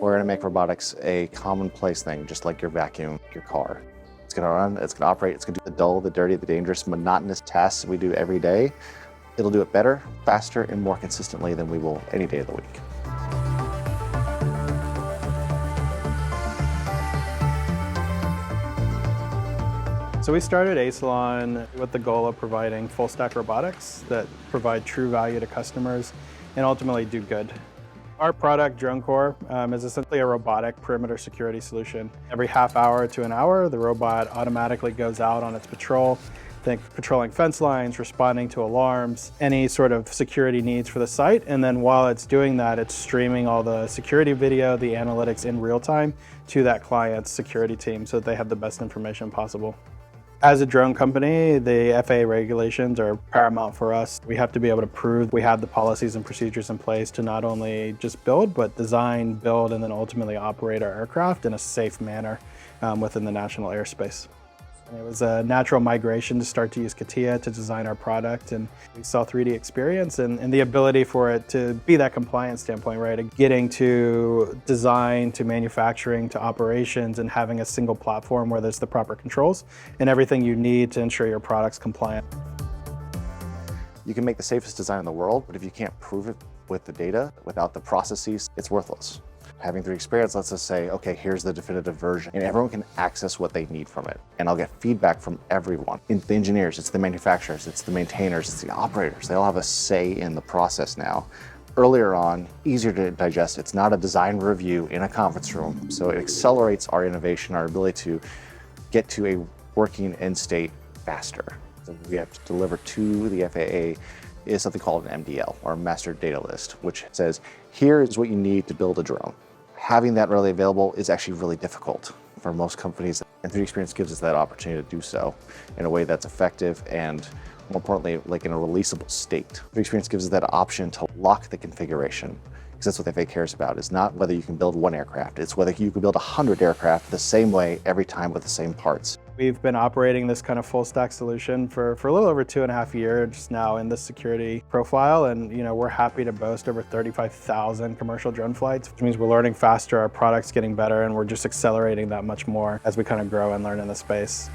We're going to make robotics a commonplace thing, just like your vacuum, your car. It's going to run, it's going to operate, it's going to do the dull, the dirty, the dangerous, monotonous tasks we do every day. It'll do it better, faster, and more consistently than we will any day of the week. So we started Asylon with the goal of providing full stack robotics that provide true value to customers and ultimately do good. Our product, DroneCore, is essentially a robotic perimeter security solution. Every half hour to an hour, the robot automatically goes out on its patrol. Think patrolling fence lines, responding to alarms, any sort of security needs for the site. And then while it's doing that, it's streaming all the security video, the analytics in real time to that client's security team so that they have the best information possible. As a drone company, the FAA regulations are paramount for us. We have to be able to prove we have the policies and procedures in place to not only just build, but design, build, and then ultimately operate our aircraft in a safe manner within the national airspace. It was a natural migration to start to use CATIA to design our product, and we saw 3D experience and the ability for it to be that compliance standpoint, right? Getting to design, to manufacturing, to operations, and having a single platform where there's the proper controls and everything you need to ensure your product's compliant. You can make the safest design in the world, but if you can't prove it with the data, without the processes, it's worthless. Having 3D experience lets us say, okay, here's the definitive version, and everyone can access what they need from it. And I'll get feedback from everyone. It's the engineers, it's the manufacturers, it's the maintainers, it's the operators. They all have a say in the process now. Earlier on, easier to digest. It's not a design review in a conference room, so it accelerates our innovation, our ability to get to a working end state faster. So we have to deliver to the FAA is something called an MDL, or Master Data List, which says, here is what you need to build a drone. Having that readily available is actually really difficult for most companies, and 3D Experience gives us that opportunity to do so in a way that's effective and, more importantly, like in a releasable state. 3D Experience gives us that option to lock the configuration, because that's what the FAA cares about. It's not whether you can build one aircraft, it's whether you can build 100 aircraft the same way every time with the same parts. We've been operating this kind of full stack solution for a little over 2.5 years now in this security profile, and we're happy to boast over 35,000 commercial drone flights, which means we're learning faster, our product's getting better, and we're just accelerating that much more as we kind of grow and learn in the space.